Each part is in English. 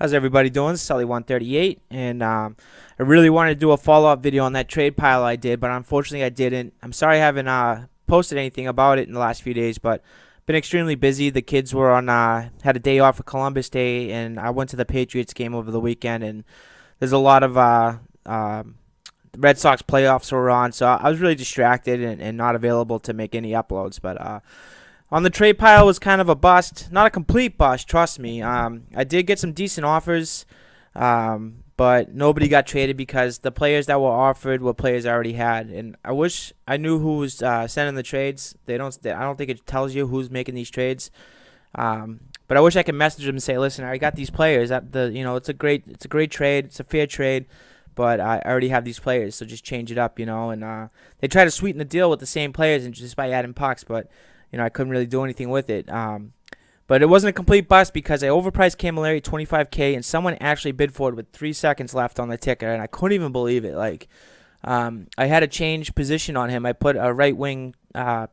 How's everybody doing? It's Sully138, and I really wanted to do a follow-up video on that trade pile I did, but unfortunately I didn't. I'm sorry I haven't posted anything about it in the last few days, but been extremely busy. The kids were on had a day off for Columbus Day, and I went to the Patriots game over the weekend, and there's a lot of the Red Sox playoffs were on, so I was really distracted and not available to make any uploads, but on the trade pile was kind of a bust. Not a complete bust, trust me. I did get some decent offers, but nobody got traded because the players that were offered were players I already had. And I wish I knew who was sending the trades. I don't think it tells you who's making these trades. But I wish I could message them and say, listen, I got these players. It's a great trade. It's a fair trade. But I already have these players, so just change it up, And they try to sweeten the deal with the same players and just by adding pucks, but I couldn't really do anything with it. But it wasn't a complete bust because I overpriced Camilleri $25K, and someone actually bid for it with 3 seconds left on the ticker, and I couldn't even believe it. I had to change position on him. I put a right wing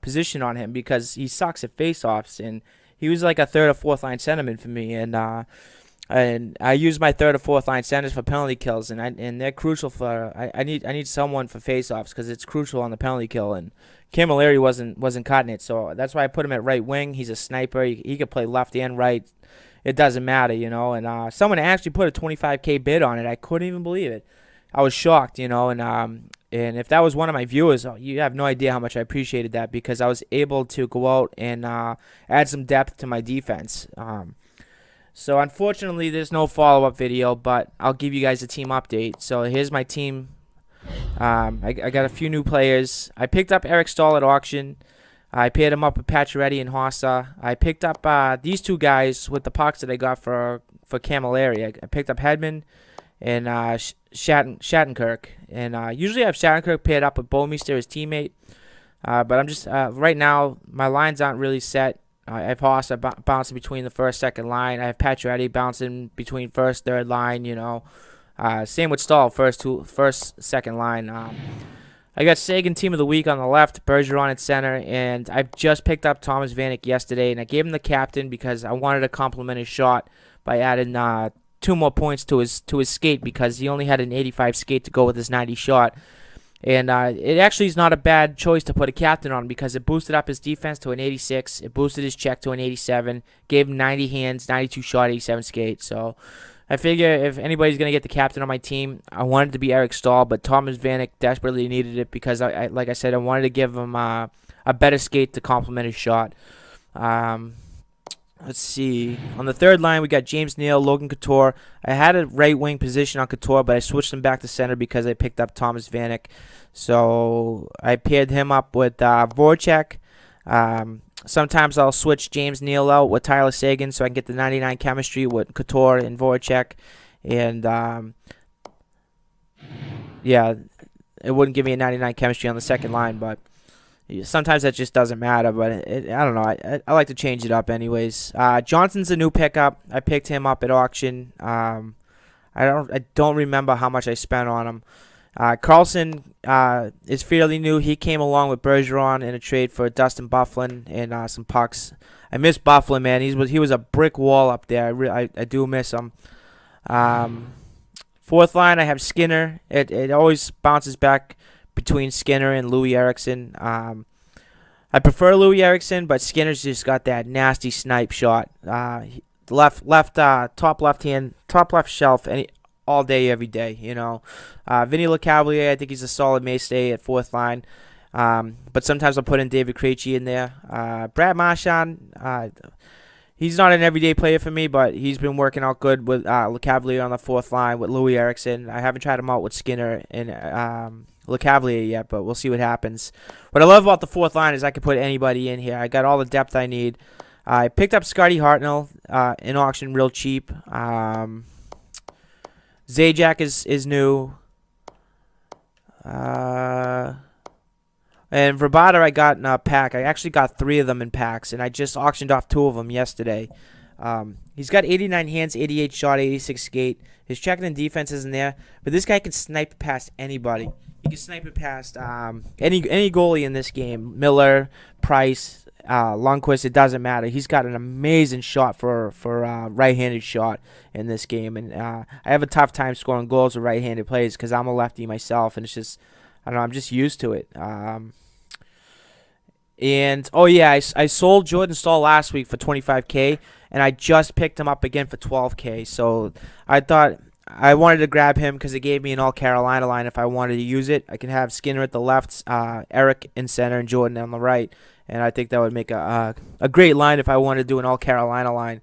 position on him because he sucks at faceoffs, and he was like a third or fourth line centerman for me, and I use my third or fourth line centers for penalty kills, and they're crucial for. I need someone for faceoffs because it's crucial on the penalty kill, and Camilleri wasn't cutting it, so that's why I put him at right wing. He's a sniper. He could play left and right. It doesn't matter, And someone actually put a 25K bid on it. I couldn't even believe it. I was shocked, And if that was one of my viewers, you have no idea how much I appreciated that because I was able to go out and add some depth to my defense. So unfortunately, there's no follow-up video, but I'll give you guys a team update. So here's my team. I got a few new players. I picked up Eric Stahl at auction. I paired him up with Pacioretty and Hossa. I picked up these two guys with the pucks that I got for Camilleri. I picked up Hedman and Shattenkirk. And usually I have Shattenkirk paired up with Bouwmeester, his teammate. But I'm just right now my lines aren't really set. I have Hossa bouncing between the first, second line. I have Pacioretty bouncing between first, third line. Same with Stahl, first, second line. I got Sagan team of the week on the left, Bergeron at center, and I just picked up Thomas Vanek yesterday, and I gave him the captain because I wanted to compliment his shot by adding 2 more points to his skate because he only had an 85 skate to go with his 90 shot. And it actually is not a bad choice to put a captain on because it boosted up his defense to an 86. It boosted his check to an 87. Gave him 90 hands, 92 shot, 87 skate. So I figure if anybody's going to get the captain on my team, I wanted it to be Eric Stahl, but Thomas Vanek desperately needed it because, like I said, I wanted to give him a better skate to complement his shot. Let's see. On the third line, we got James Neal, Logan Couture. I had a right wing position on Couture, but I switched him back to center because I picked up Thomas Vanek. So I paired him up with Voracek. Sometimes I'll switch James Neal out with Tyler Seguin so I can get the 99 chemistry with Couture and Voracek. And, yeah, it wouldn't give me a 99 chemistry on the second line, but sometimes that just doesn't matter, but I don't know. I like to change it up anyways. Johnson's a new pickup. I picked him up at auction. I don't remember how much I spent on him. Carlson is fairly new. He came along with Bergeron in a trade for Dustin Byfuglien and some pucks. I miss Byfuglien, man. He was a brick wall up there. I do miss him. Fourth line, I have Skinner. It always bounces back between Skinner and Louis Eriksson. I prefer Louis Eriksson, but Skinner's just got that nasty snipe shot. Top left shelf, all day, every day. Vinny LeCavalier, I think he's a solid mainstay at fourth line. But sometimes I'll put in David Krejci in there. Brad Marchand, he's not an everyday player for me, but he's been working out good with LeCavalier on the fourth line with Louis Eriksson. I haven't tried him out with Skinner and LeCavalier yet, but we'll see what happens. What I love about the fourth line is I can put anybody in here. I got all the depth I need. I picked up Scotty Hartnell in auction real cheap. Zajac is new. And Rabada I got in a pack. I actually got 3 of them in packs, and I just auctioned off 2 of them yesterday. He's got 89 hands, 88 shot, 86 skate. His checking and defense isn't there, but this guy can snipe past anybody. He can snipe it past any goalie in this game. Miller, Price, Lundqvist, it doesn't matter. He's got an amazing shot for right-handed shot in this game, and I have a tough time scoring goals with right-handed players because I'm a lefty myself, and it's just, I don't know, I'm just used to it. And oh yeah, I sold Jordan Staal last week for 25K, and I just picked him up again for 12K. So I thought I wanted to grab him because it gave me an all Carolina line if I wanted to use it. I can have Skinner at the left, Eric in center, and Jordan on the right. And I think that would make a great line if I wanted to do an all Carolina line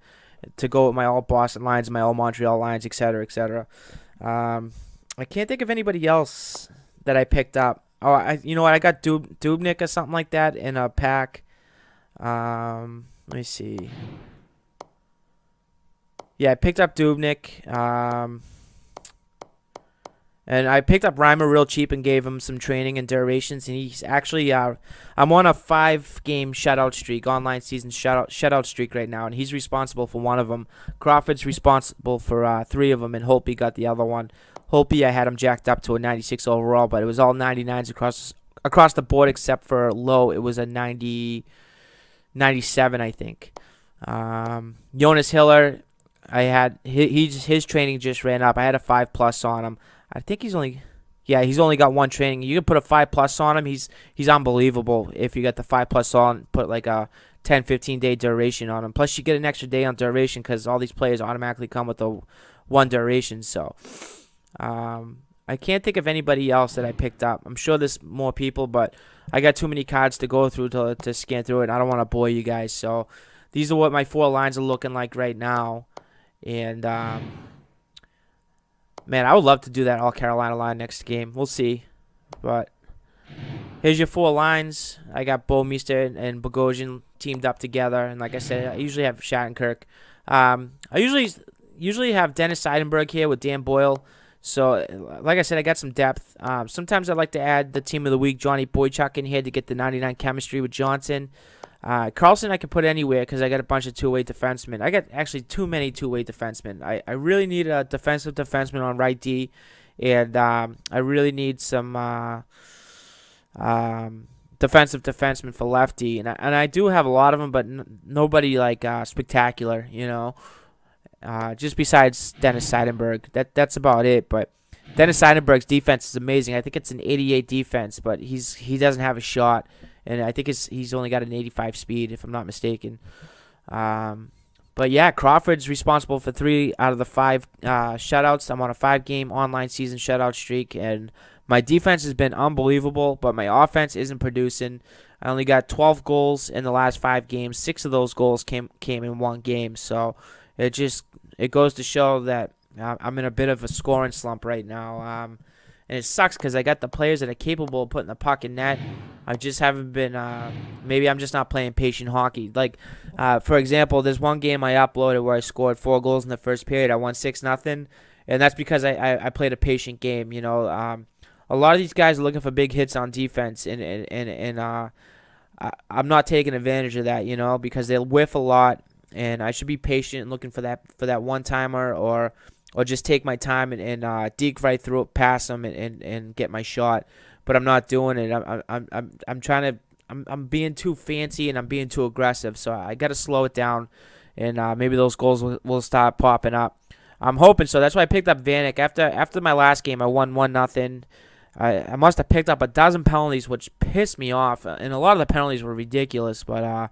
to go with my all Boston lines, my all Montreal lines, etc., etc. I can't think of anybody else that I picked up. Oh, you know what? I got Dubnyk or something like that in a pack. Let me see. Yeah, I picked up Dubnyk. And I picked up Reimer real cheap and gave him some training and durations. And he's actually, I'm on a 5-game shutout streak, online season shutout streak right now. And he's responsible for one of them. Crawford's responsible for 3 of them, and Holtby got the other one. Holtby, I had him jacked up to a 96 overall, but it was all 99s across the board except for low. It was a 97, I think. Jonas Hiller, I had his training just ran up. I had a 5+ on him. I think he's only got one training. You can put a 5+ on him. He's unbelievable if you get the 5+ on. Put like a 10-15 day duration on him. Plus you get an extra day on duration because all these players automatically come with the 1 duration. So I can't think of anybody else that I picked up. I'm sure there's more people, but I got too many cards to go through to scan through it. I don't want to bore you guys. So these are what my 4 lines are looking like right now. And man, I would love to do that all Carolina line next game. We'll see. But here's your 4 lines. I got Bouwmeester and Bogosian teamed up together. And like I said, I usually have Shattenkirk. I usually have Dennis Seidenberg here with Dan Boyle. So, like I said, I got some depth. Sometimes I like to add the team of the week, Johnny Boychuk, in here to get the 99 chemistry with Johnson. Carlson I can put anywhere because I got a bunch of two-way defensemen. I got actually too many two-way defensemen. I really need a defensive defenseman on right D, and I really need some defensive defenseman for lefty. And I do have a lot of them, but nobody like spectacular, you know. Just besides Dennis Seidenberg. That's about it. But Dennis Seidenberg's defense is amazing. I think it's an 88 defense, but he doesn't have a shot. And I think he's only got an 85 speed, if I'm not mistaken. But yeah, Crawford's responsible for 3 out of the 5 shutouts. I'm on a 5-game online season shutout streak, and my defense has been unbelievable, but my offense isn't producing. I only got 12 goals in the last 5 games. 6 of those goals came in 1 game. So it goes to show that I'm in a bit of a scoring slump right now. And it sucks because I got the players that are capable of putting the puck in net. I just haven't been, maybe I'm just not playing patient hockey. Like, for example, there's one game I uploaded where I scored 4 goals in the first period. I won 6-0, and that's because I played a patient game. You know, a lot of these guys are looking for big hits on defense, and I'm not taking advantage of that, you know, because they'll whiff a lot, and I should be patient and looking for that one-timer or just take my time and deke right through it, pass them, and get my shot. But I'm not doing it. I'm being too fancy and I'm being too aggressive. So I got to slow it down, and maybe those goals will start popping up. I'm hoping so. That's why I picked up Vanek. After my last game, I won 1-0. I must have picked up a dozen penalties, which pissed me off, and a lot of the penalties were ridiculous. But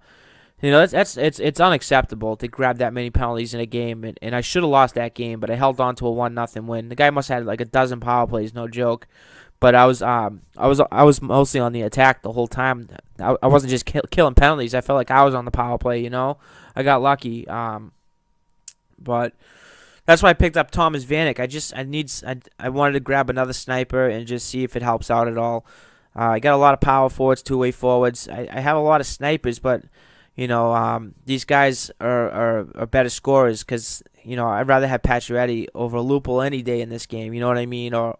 you know, it's unacceptable to grab that many penalties in a game, and I should have lost that game, but I held on to a 1-0 win. The guy must have had like a dozen power plays, no joke. But I was mostly on the attack the whole time. I wasn't just killing penalties. I felt like I was on the power play, you know. I got lucky. But that's why I picked up Thomas Vanek. I wanted to grab another sniper and just see if it helps out at all. I got a lot of power forwards, two-way forwards. I have a lot of snipers, but you know, these guys are better scorers because, you know, I'd rather have Pacioretty over Lupul any day in this game. You know what I mean? Or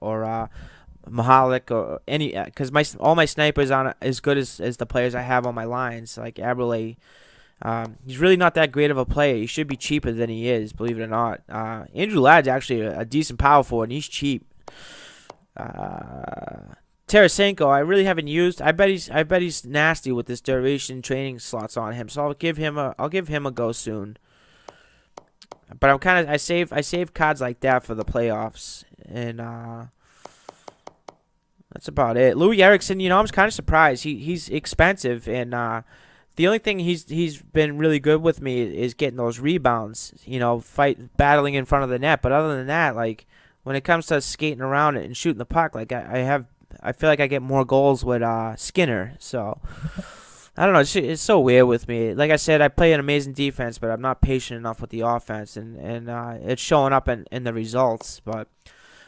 Mahalik or any, because all my snipers aren't as good as the players I have on my lines, like Abrele. He's really not that great of a player. He should be cheaper than he is, believe it or not. Andrew Ladd's actually a decent power forward, and he's cheap. 10 Tarasenko, I really haven't used. I bet he's nasty with this duration training slots on him. So I'll give him a go soon. But I save cards like that for the playoffs, and that's about it. Louis Eriksson, I'm kind of surprised. He's expensive, and the only thing he's been really good with me is getting those rebounds. Battling in front of the net. But other than that, like when it comes to skating around it and shooting the puck, like I feel like I get more goals with Skinner. So I don't know. It's so weird with me. Like I said, I play an amazing defense, but I'm not patient enough with the offense, and it's showing up in the results. But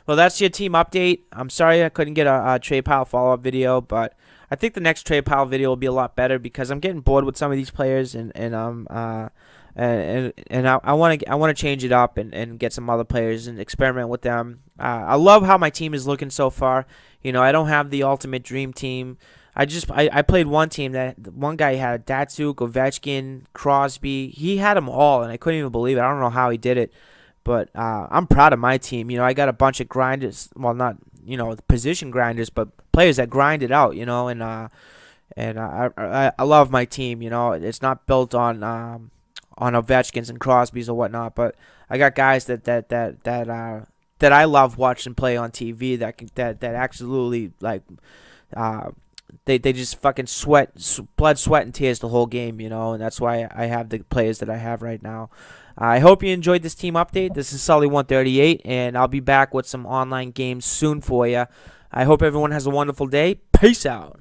well, that's your team update. I'm sorry I couldn't get a trade pile follow-up video, but I think the next trade pile video will be a lot better because I'm getting bored with some of these players, and I want to change it up and get some other players and experiment with them. I love how my team is looking so far. I don't have the ultimate dream team. I played one team that one guy had Datsuk, Ovechkin, Crosby. He had them all, and I couldn't even believe it. I don't know how he did it. But I'm proud of my team. I got a bunch of grinders. Well, not position grinders, but players that grind it out. And I love my team. It's not built on Ovechkins and Crosbys or whatnot. But I got guys that I love watching play on TV. That absolutely like they just fucking blood, sweat, and tears the whole game. And that's why I have the players that I have right now. I hope you enjoyed this team update. This is Sully138, and I'll be back with some online games soon for you. I hope everyone has a wonderful day. Peace out.